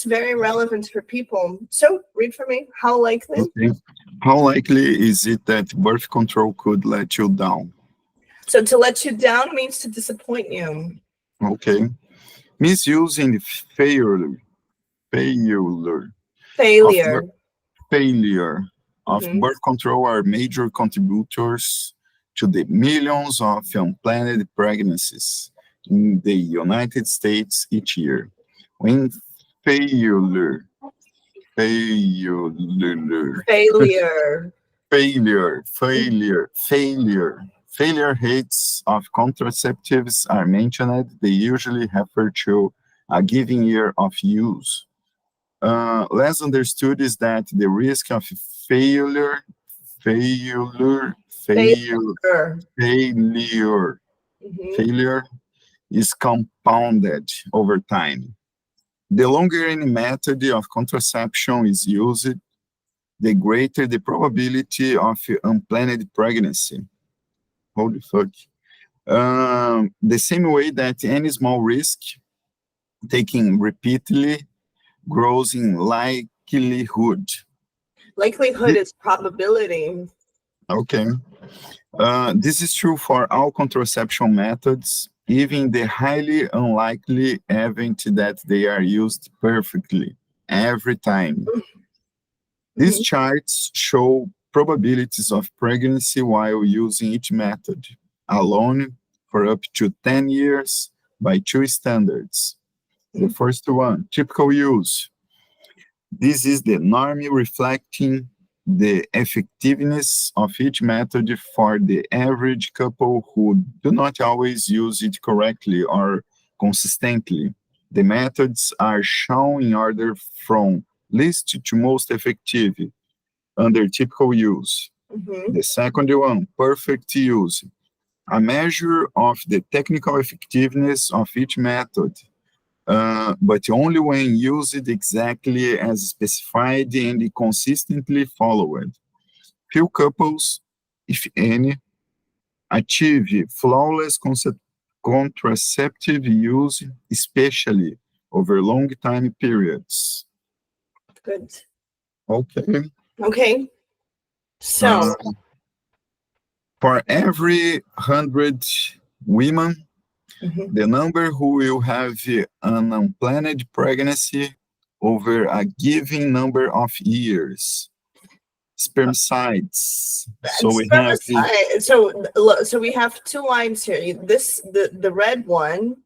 it's very relevant for people. So read for me. How likely? Okay. How likely is it that birth control could let you down? So to let you down means to disappoint you. Okay. Misusing failure of Failure. failure of Hmm. birth control are major contributors to the millions of unplanned pregnancies in the United States each year. When failure, failure, Failure. failure rates of contraceptives are mentioned, they usually refer to a given year of use. Less understood is that the risk of failure, failure, fail, Failure. failure, Hmm. failure is compounded over time. The longer any method of contraception is used, the greater the probability of unplanned pregnancy. Holy fuck. The same way that any small risk taken repeatedly grows in likelihood. Likelihood Thi- is probability. Okay. This is true for all contraception methods, even the highly unlikely event that they are used perfectly every time. These Hmm. charts show probabilities of pregnancy while using each method alone for up to 10 years by two standards. The first one, typical use. This is the norm reflecting the effectiveness of each method for the average couple who do not always use it correctly or consistently. The methods are shown in order from least to most effective under typical use. Hmm. The second one, perfect use, a measure of the technical effectiveness of each method, but only when used exactly as specified and consistently followed. Few couples, if any, achieve flawless contraceptive use, especially over long time periods. Good. Okay. Okay. Uh, So, for every 100 women, mhm. the number who will have an unplanned pregnancy over a given number of years. Spermicides. And So we have spermicide. So we have two lines here. This the red one.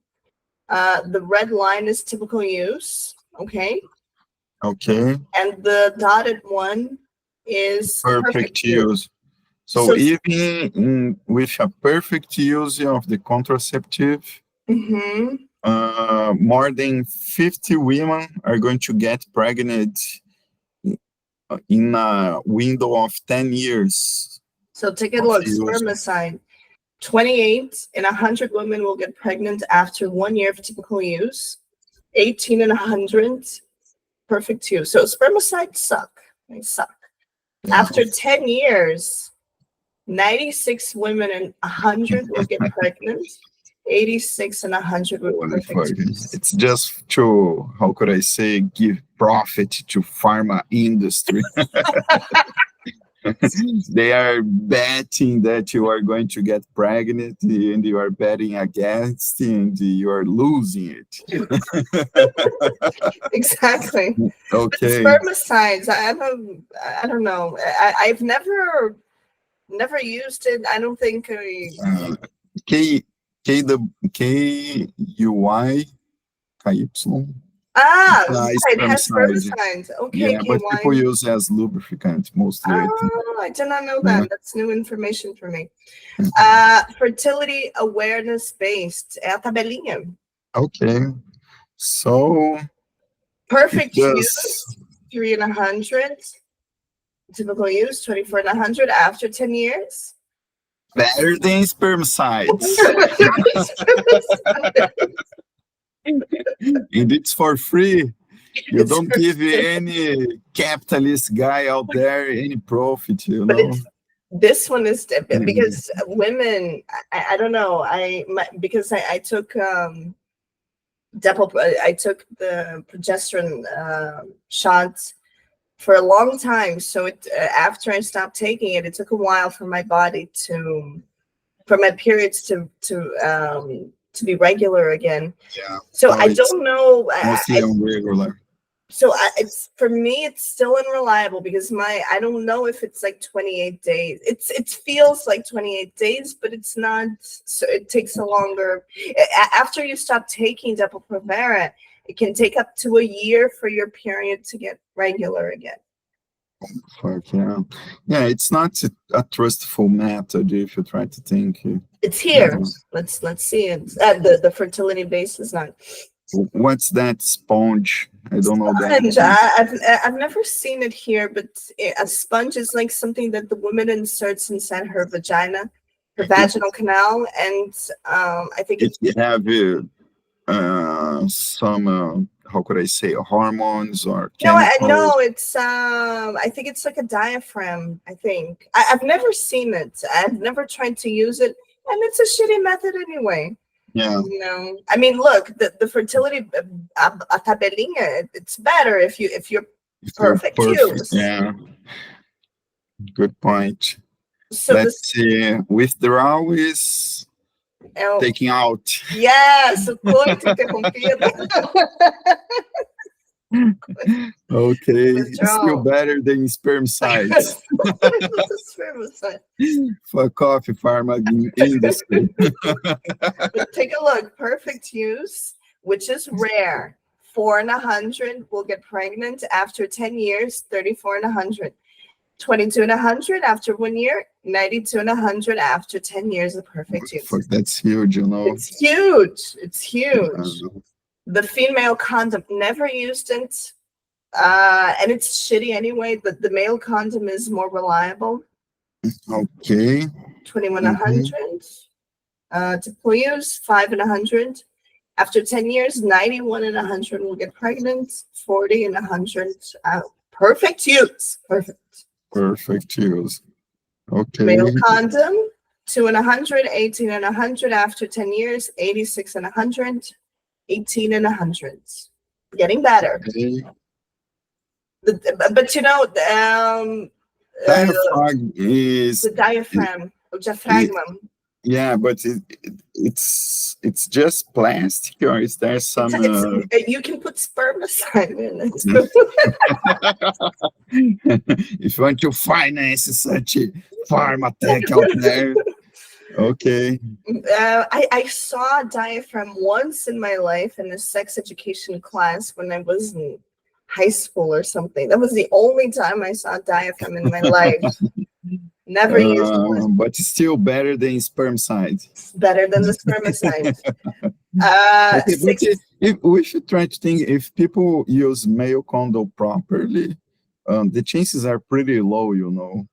The red line is typical use. Okay, okay, and the dotted one is perfect perfect use. use. So So, even with a perfect use of the contraceptive, mhm. more than 50 women are going to get pregnant in a window of 10 years So take a of look. use. Spermicide. 28 in 100 women will get pregnant after 1 year of typical use. 18 in 100 perfect use. So spermicides suck. They suck. Yeah. After 10 years, 96 women in 100 will get pregnant. 86 in 100 with Holy fuck. perfect use. It's just to, how could I say, give profit to pharma industry. They are betting that you are going to get pregnant and you are betting against and you are losing Exactly. it. But Okay. spermicides, I don't know. I've never used it. I don't think Uh, K K the K U Y K Y. ah, It's a yeah, it has spermicide. spermicides. Okay, Yeah, but people KY. use as lubricant mostly, I think. Oh, I did not know Yeah. that. That's new information for me. Fertility awareness based. É a tabelinha. Okay. So it Perfect just use, 3 in 100. Typical use, 24 in 100 after 10 years. better than spermicides. And it's for free. You It's don't give any capitalist guy out there any profit, you but know. it's this one is Mm. because women I don't know because I took I took the progesterone shots for a long time. So after I stopped taking it, it took a while for my body for my periods to be regular again. Yeah. So No, I it's don't know. mostly irregular. So it's for me, it's still unreliable because I don't know if it's like 28 days. It feels like 28 days, but it's not. So it takes a longer. After you stop taking Depo-Provera, it can take up to a year for your period to get regular again. Fuck yeah. Yeah, it's not a trustful method if you try to think. It's here. Let's see it. The fertility base is not. What's that sponge? I don't know Sponge. that. I've never seen it here, but a sponge is like something that the woman inserts inside her vagina, her vaginal canal, and I think If you have some, how could I say, hormones or no, I chemicals. know it's I think it's like a diaphragm. I think I've never seen it. I've never tried to use it, and it's a shitty method anyway. Yeah. You know, I mean, look, the fertility a tabelinha, it's better if you're perfect use. Yeah. Good point. So Let's see. Withdrawal is taking out. Yes, o coito interrompido. Okay, Withdrawal. still better than spermicides. Fuck off, pharma industry. But take a look. Perfect use, which is rare. 4 in 100 will get pregnant after 10 years. 34 in 100. 22 in 100 after 1 year. 92 in 100 after 10 years of perfect use. Fuck, that's huge, you know. It's huge. It's huge. The female condom, never used it. And it's shitty anyway, but the male condom is more reliable. Okay. 21 in 100. Typical use, 5 in 100. After 10 years, 91 in 100 will get pregnant. 40 in 100. Perfect use. Perfect use. Okay. Male condom, 2 in 100. 18 in 100 after 10 years. 86 in 100. 18 in 100. Getting better. Okay. But you know, diaphragm is the diaphragm, diaphragma. Yeah, but it's just plastic, or is there some? You can put spermicide in it. If you want to finance such a pharma tech out there, okay. I saw a diaphragm once in my life in a sex education class when I was in high school or something. That was the only time I saw a diaphragm in my life. Never used one. But it's still better than spermicide. Better than the spermicide. If we should try to think, if people use male condom properly, the chances are pretty low, you know.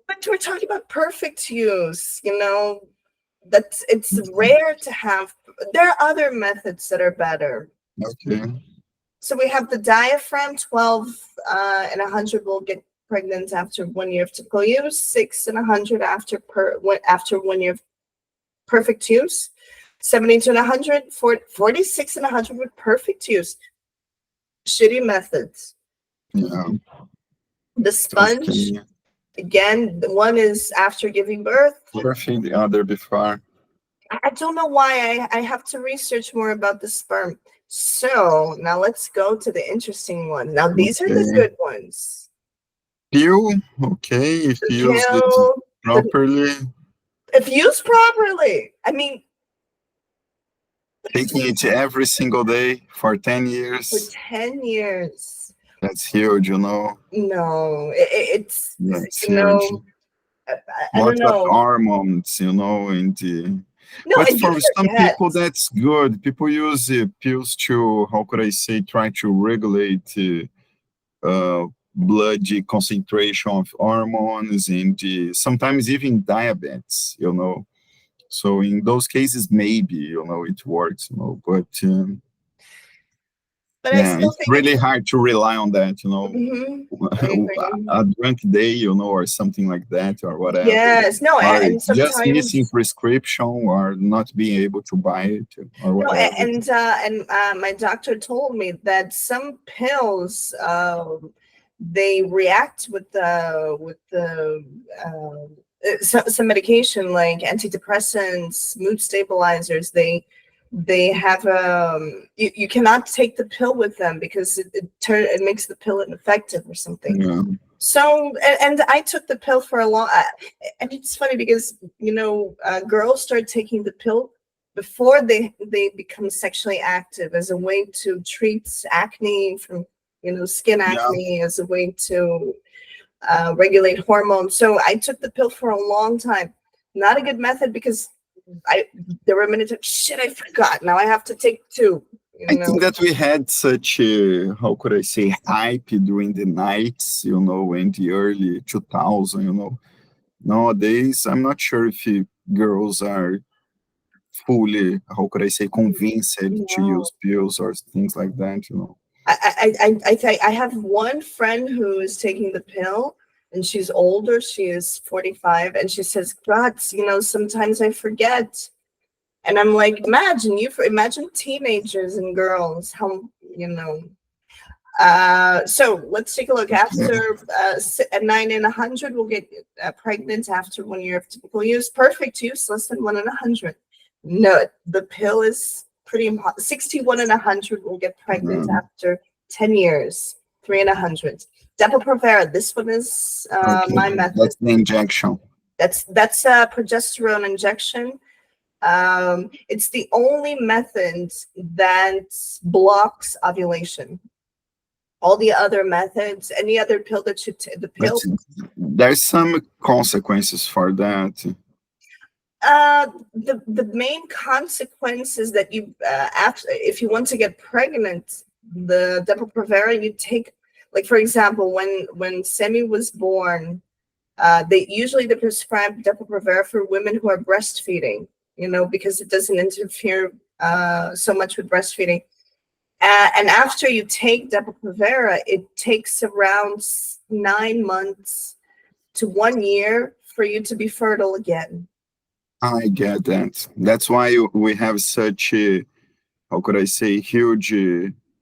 But we're talking about perfect use, you know. It's rare to have. There are other methods that are better. Okay. So we have the diaphragm. 12 and 100 will get pregnant after 1 year of typical use. 6 and 100 after 1 year of perfect use. 72 and 100, 46 and 100 with perfect use. Shitty methods. Yeah. The sponge. Again, the one is after giving birth. Perfect, the other before. I don't know why. I have to research more about the sperm. So now let's go to the interesting one. Now these are the good ones. Pill, okay, if used properly. If used properly, I mean. Taking it every single day for 10 years. For 10 years. That's huge, you know. No, it's huge. Know, I don't know. Lots of hormones, you know, in the. No, but for some people, that's good. People use pills to, how could I say, try to regulate blood concentration of hormones and sometimes even diabetes, you know. So in those cases, maybe, you know, it works, you know, but But I Yeah, still it's think really hard to rely on that, I agree. a drunk day, or something like that, or whatever, Yes, no, or and just missing sometimes prescription, or not being able to buy it, or no, whatever. my doctor told me that some pills they react with the some medication like antidepressants, mood stabilizers. They have you cannot take the pill with them because it makes the pill ineffective or something. Yeah, So and I took the pill for a long. And it's funny because girls start taking the pill before they become sexually active as a way to treat acne from skin yeah. acne, as a way to regulate hormones. So I took the pill for a long time. Not a good method because I there were minutes of shit I forgot. Now I have to take two. You I know. think that we had such a, how could I say, hype during the nights, in the early 2000, Nowadays, I'm not sure if girls are fully, how could I say, convinced to No. use pills or things like that. I have one friend who is taking the pill, and she's older. She is 45, and she says, "God, sometimes I forget." And I'm like, imagine teenagers and girls, how you know. So let's take a look. After at 9 in 100, we'll get pregnant after 1 year of typical use. Perfect use, less than 1 in 100. No, the pill is pretty important. 61 in 100 will get pregnant Um, after 10 years. 3 in 100. Depo-Provera. This one is okay, my method. that's the injection. That's a progesterone injection. It's the only method that blocks ovulation. All the other methods, any other pill that you take, the But pill, there's some consequences for that. the main consequence is that you, after, if you want to get pregnant, the Depo-Provera you take, like for example, when Semi was born, they prescribe Depo-Provera for women who are breastfeeding, because it doesn't interfere so much with breastfeeding. And after you take Depo-Provera, it takes around 9 months to 1 year for you to be fertile again. I get that. That's why we have such a, how could I say, huge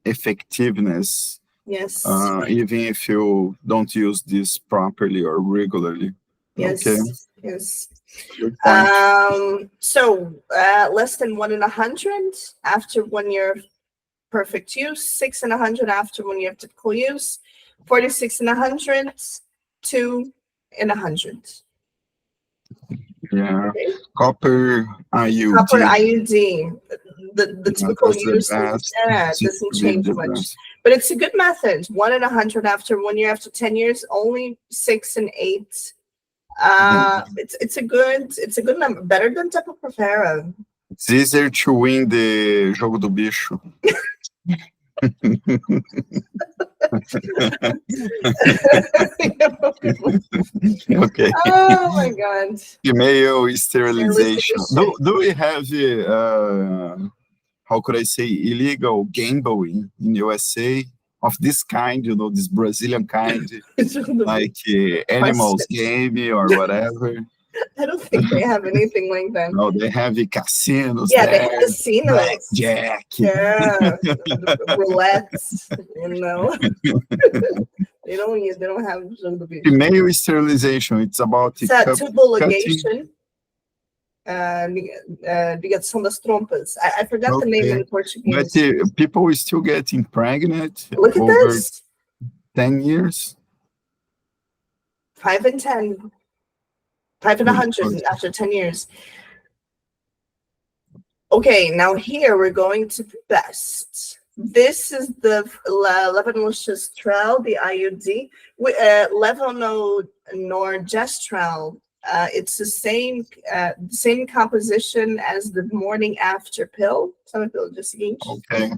effectiveness, Yes, even if you don't use this properly or regularly. Okay, yes. good point. So less than 1 in 100 after 1 year of perfect use, 6 in 100 after 1 year of typical use, 46 in 100, 2 in 100. Yeah, Okay. copper Copper IUD. IUD, the Yeah, typical that's the use, best. it Seems doesn't to be change the much. best. But it's a good method. 1 in 100 after 1 year, after 10 years, only 6 and 8. Yeah. It's a good number, better than Depo-Provera. It's easier to win the jogo do bicho. Okay. Oh my god. Email sterilization. Sterilization. Do we have, how could I say, illegal gambling in USA of this kind, this Brazilian kind, like animals Question. game or whatever? I don't think they have anything like that. No, they have casinos Yeah, they have there, casinos. blackjack. Yeah, the roulettes, they don't have jogo do bicho. Email sterilization. It's about It's a cup tubal cutting. ligation, ligação das trompas. I forgot the name Okay. in But Portuguese. people is still getting pregnant Look at over this. 10 years. 5 and 10. 5 and Good 100 point. after 10 years. Okay, now here we're going to the best. This is the levonorgestrel, the IUD, levonorgestrel. It's the same composition as the morning after pill. Some pill just seguinte. Okay.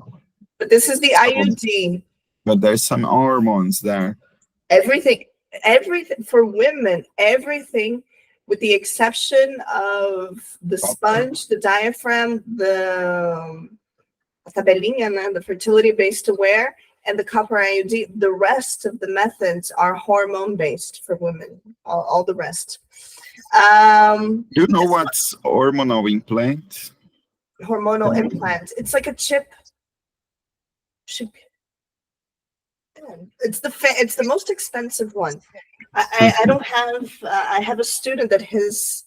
But this is the So, IUD. but there's some hormones there. Everything for women, everything with the exception of the Copper. sponge, the diaphragm, tabelinha, né, the fertility-based aware, and the copper IUD. The rest of the methods are hormone-based for women, all the rest. You know what's hormonal implant? Hormonal implant. It's like a chip. It's the most expensive one. I don't have. I have a student that his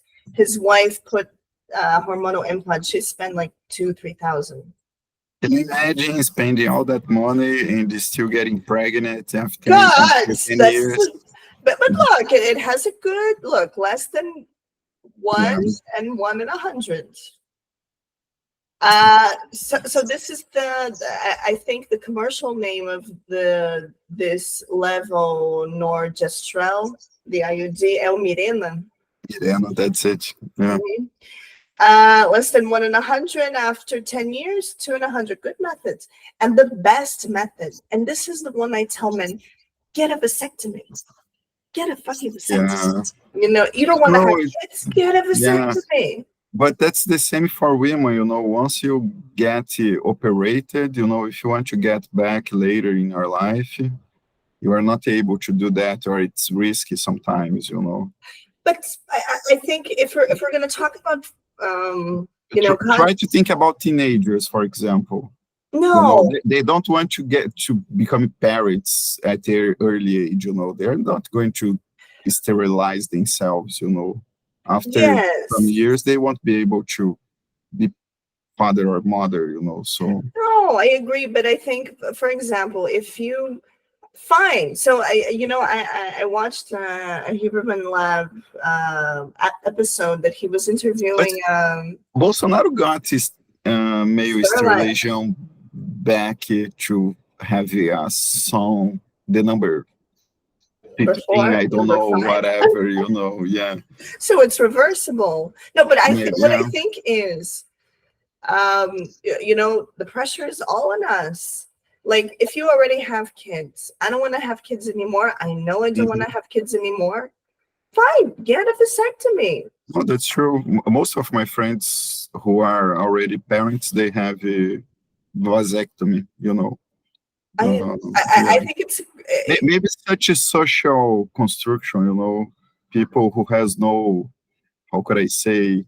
wife put hormonal implant. She spent like 2,000-3,000. Can you imagine spending all that money and still getting pregnant after God, that's 10 years? but look, it has a good look. Less than 1 Yeah. and 1 in 100. So this is I think the commercial name of this level Norgestrel, the IUD, El Mirena. Yeah, no, that's it. Yeah. Less than 1 in 100 after 10 years, 2 in 100. Good methods. And the best method, and this is the one I tell men, get a vasectomy. Get a fucking vasectomy. Yeah. You don't want to have No, kids, get a vasectomy. but that's the same for women, once you get operated, if you want to get back later in your life, you are not able to do that, or it's risky sometimes, But I think if we're going to talk about, Try to think about teenagers, for example. No. They don't want to get to become parents at their early age, They're not going to sterilize themselves, After some years, they won't be able to be father or mother, so. No, I agree, but I think, for example, if you fine. So I watched a Huberman Lab episode that he was interviewing. Bolsonaro got his male sterilization back to have a song, the number 15, I don't know, whatever, yeah. So it's reversible. No, but what I think is, the pressure is all on us. Like, if you already have kids, I don't want to have kids anymore. I know I don't want to have kids anymore. Fine, get a vasectomy. Oh, that's true. Most of my friends who are already parents, they have a vasectomy, I think it's maybe such a social construction, people who has no, how could I say,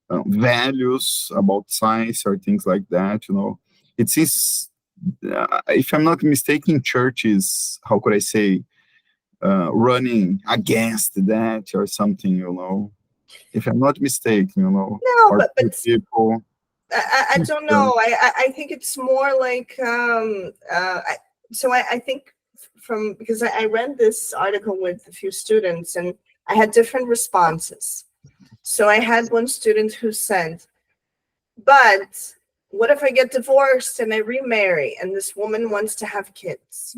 values about science or things like that, It seems, if I'm not mistaken, churches, how could I say, running against that or something, If I'm not mistaken, No, but people. I don't know. I think it's more like I think because I read this article with a few students and I had different responses. So I had one student who said, but what if I get divorced and I remarry and this woman wants to have kids?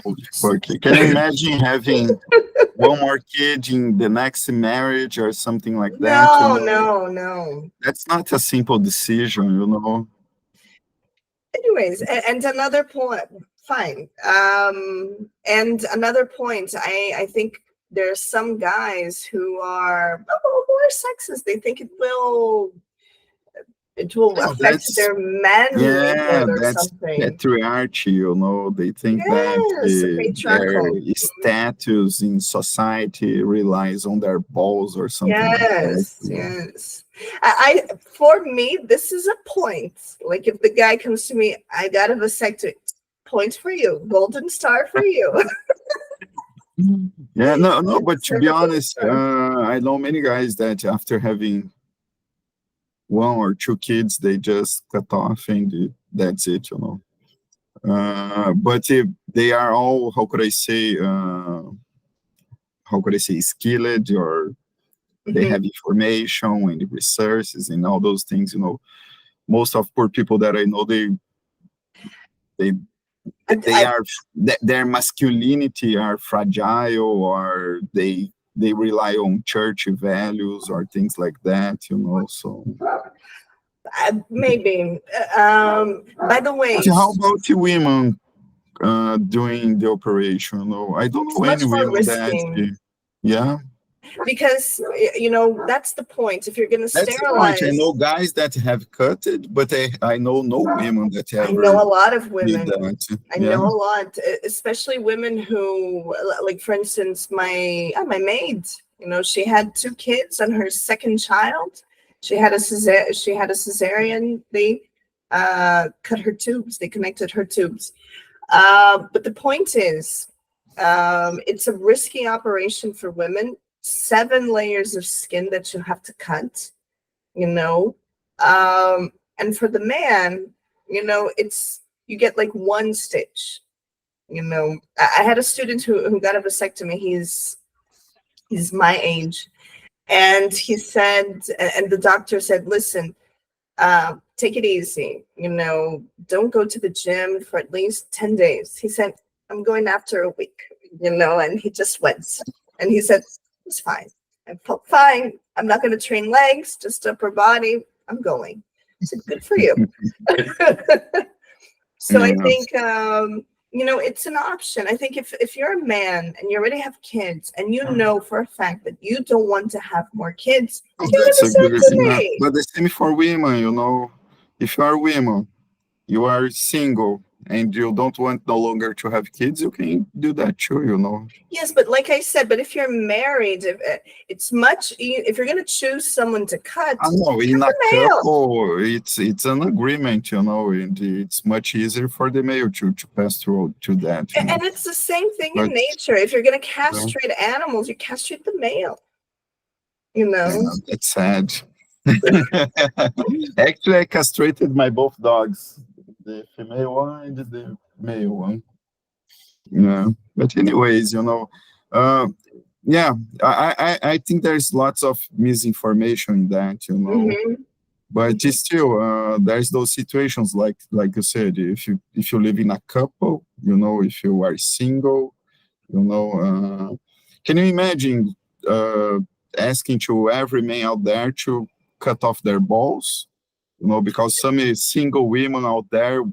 Okay. Can you imagine having one more kid in the next marriage or something like that? No. That's not a simple decision, Anyways, and another point, fine. And another point, I think there's some guys who are sexist. They think it will affect their manhood or something. Patriarchy, they think that their status in society relies on their balls or something. Yes. For me, this is a point. Like, if the guy comes to me, I got a vasectomy, point for you, golden star for you. Yeah, no, but to be honest, I know many guys that after having one or two kids, they just cut off and that's it, But they are all, how could I say, skilled, or they have information and resources and all those things, Most of poor people that I know, their masculinity are fragile, or they rely on church values or things like that, so. Maybe. By the way, how about the women doing the operation? I don't know any women that. Yeah. because that's the point. If you're going to That's the point. I sterilize, know guys that have cut it, but I know no women that I ever know a lot of did women. that. I Yeah. know a lot, especially women who, like, for instance, my maid. She had 2 kids on her second child. She had a cesarean. They cut her tubes. They connected her tubes. But the point is, it's a risky operation for women. 7 layers of skin that you have to cut. You know, and for the man, it's you get like 1 stitch. I had a student who got a vasectomy. He's my age, and he said, and the doctor said, listen, take it easy. Don't go to the gym for at least 10 days. He said, I'm going after a week, and he just went. And he said, it's fine. I felt fine. I'm not going to train legs, just upper body. I'm going. I said, good for you. So I think, it's an option. I think if you're a man and you already have kids and you know for a fact that you don't want to have more kids, Oh, get that's a a good, vasectomy. but the same for women. If you are women, you are single and you don't want no longer to have kids, you can do that too. Yes, but like I said, but if you're married, it's if you're going to choose someone to cut, I know in a the male. couple, it's an agreement, and it's much easier for the male to pass through to that. And it's the same thing in But nature. If you're going to castrate animals, you castrate the male. yeah, that's sad. Actually, I castrated my both dogs, the female one and the male one. Yeah, but anyways, yeah, I think there's lots of misinformation in that. Mhm. But it's still, there's those situations like you said, if you live in a couple, if you are single, can you imagine asking to every man out there to cut off their balls? Because some single women out there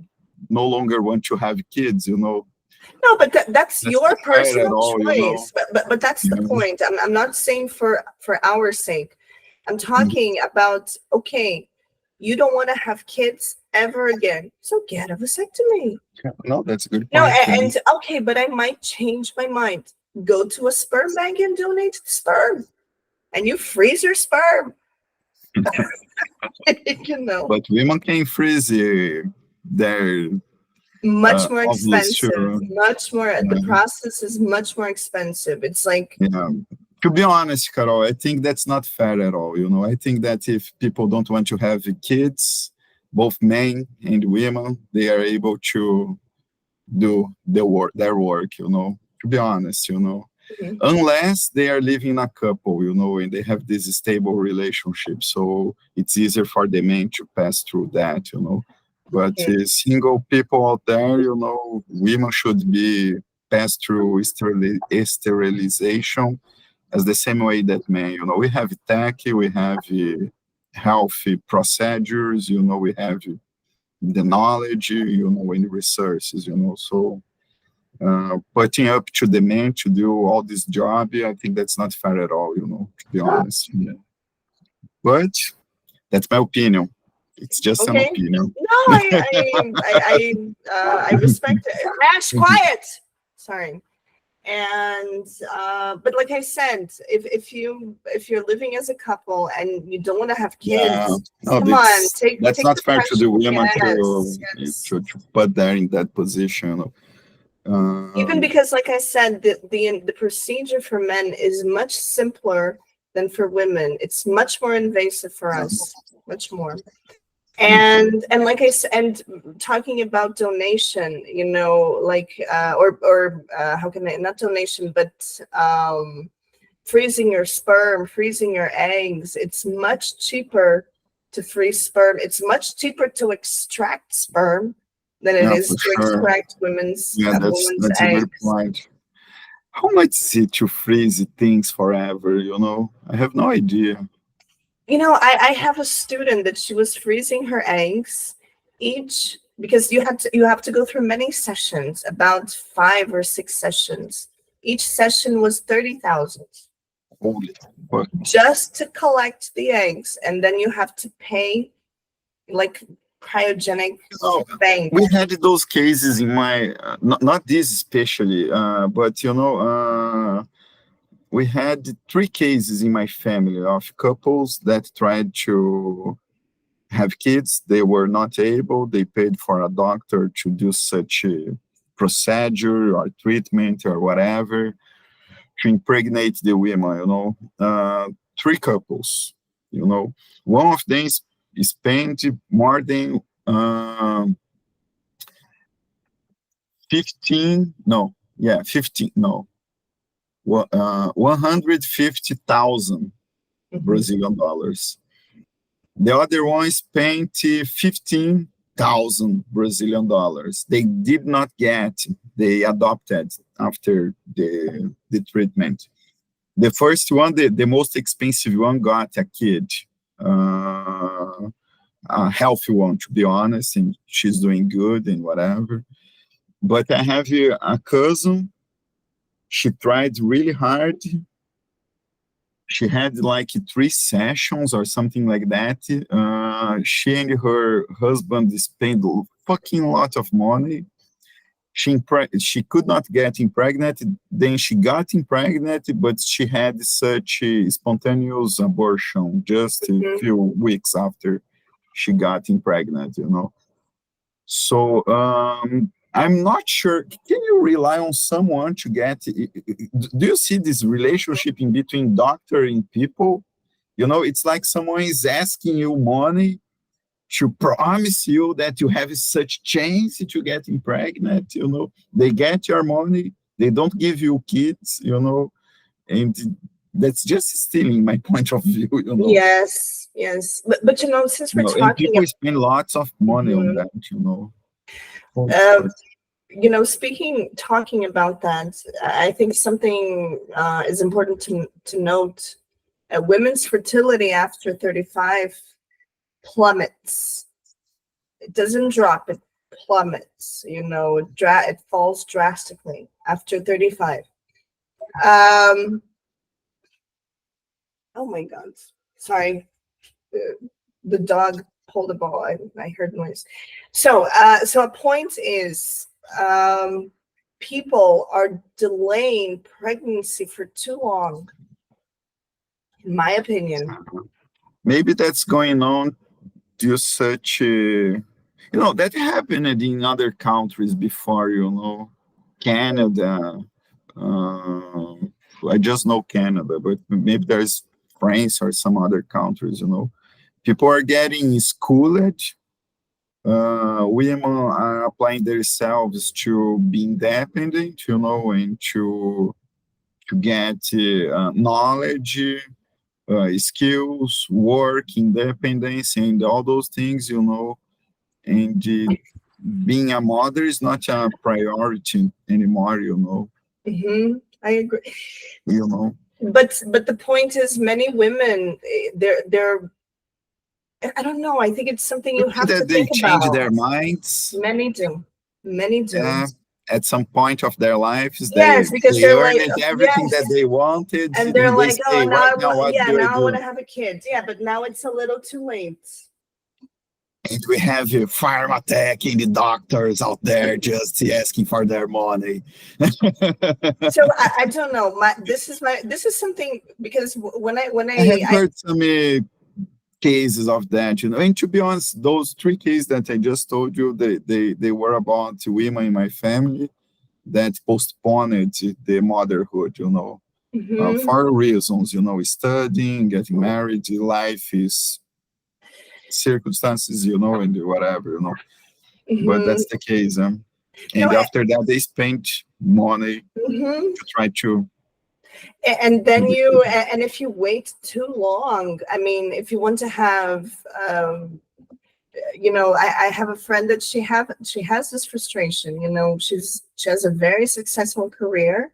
no longer want to have kids. No, but that's That's your not fair at personal all. choice. But that's the Yeah. point. I'm not saying for our sake. I'm talking about, okay, you don't want to have kids ever again, so get a vasectomy. No, that's a good No, point. Yeah. and okay, but I might change my mind. Go to a sperm bank and donate the sperm, and you freeze your sperm. But women can freeze their Much more ovulus expensive. too. Much more. The Yeah. process is much more expensive. It's like, Yeah. To be honest, Carol, I think that's not fair at all. I think that if people don't want to have kids, both men and women, they are able to do their work. To be honest. mhm, Unless they are living in a couple, and they have this stable relationship, so it's easier for the men to pass through that. But mhm. single people out there, women should be passed through sterilization as the same way that men. We have tech, we have healthy procedures, we have the knowledge, and resources, so putting up to the men to do all this job, I think that's not fair at all, to be honest. Yeah. But that's my opinion. It's just an Okay. opinion. No, I respect it. Ash, quiet. Sorry. And but like I said, if you're living as a couple and you don't want to have Yeah, kids, no, come on, take that's not the fair to the pressure. women Yes, yes. to put there in that position. Even because, like I said, the procedure for men is much simpler than for women. It's much more invasive for us, much more. And like I said, and talking about donation, like or how can I, not donation, but freezing your sperm, freezing your eggs. It's much cheaper to freeze sperm. It's much cheaper to extract sperm than it Yeah, is for to sure. extract Yeah, women's that's a good eggs. point. How much is it to freeze things forever? I have no idea. I have a student that she was freezing her eggs each, because you have to go through many sessions, about 5 or 6 sessions. Each session was 30,000. Holy fuck. just to collect the eggs, and then you have to pay like cryogenic Oh, bank. we had those cases in my, not this especially, but we had 3 cases in my family of couples that tried to have kids. They were not able. They paid for a doctor to do such a procedure or treatment or whatever to impregnate the women, 3 couples, one of them spent more than 15, no, yeah, 15, no, 150,000 Brazilian dollars. The other one spent 15,000 Brazilian dollars. They did not get, they adopted after the treatment. The first one, the most expensive one, got a kid, a healthy one, to be honest, and she's doing good and whatever. But I have a cousin. She tried really hard. She had like 3 sessions or something like that. She and her husband spent a fucking lot of money. She could not get impregnated. Then she got impregnated, but she had such a spontaneous abortion just a few weeks after she got impregnated. So I'm not sure. Can you rely on someone to get? Do you see this relationship in between doctor and people? It's like someone is asking you money to promise you that you have such chance to get pregnant. They get your money. They don't give you kids. And that's just stealing my point of view. Yes, but since we're And talking people spend lots of money on that. talking about that, I think something is important to note. Women's fertility after 35 plummets. It doesn't drop, it plummets. It falls drastically after 35. Oh my God. Sorry. The dog pulled a ball. I heard noise. So a point is, people are delaying pregnancy for too long, in my opinion. Maybe that's going on due such that happened in other countries before. Canada. I just know Canada, but maybe there's France or some other countries. People are getting schooled. Women are applying themselves to be independent, and to get knowledge, skills, work, independence, and all those things. And being a mother is not a priority anymore. I agree. But the point is, many women, they're I don't know. I think it's something you have to think about. They change their minds. Many do. At some point of their lives, because they earned everything that they wanted, and they're like, say, now I want to have a kid. Yeah, but now it's a little too late. And we have pharma tech and the doctors out there just asking for their money. So I don't know. This is something, because when I have heard some cases of that, and to be honest, those 3 cases that I just told you, they were about women in my family that postponed the motherhood, for reasons, studying, getting married, life is circumstances, and whatever, but that's the case. And after that, they spent money to try to. And then and if you wait too long, I mean, if you want to have, I have a friend that she has this frustration. She has a very successful career,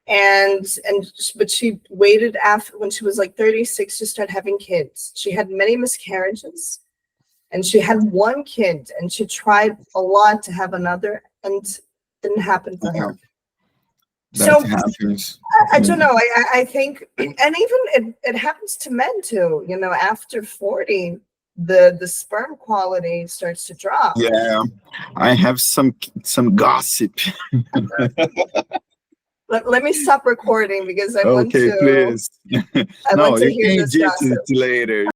but she waited after, when she was like 36, to start having kids. She had many miscarriages, and she had 1 kid, and she tried a lot to have another, and didn't happen for her. So happens. I don't know. I think, and even it happens to men too. You know, after 40, the sperm quality starts to drop. Yeah, I have some gossip. Let me stop recording because I want Okay, to please. I No, want to you hear can this edit gossip. it later.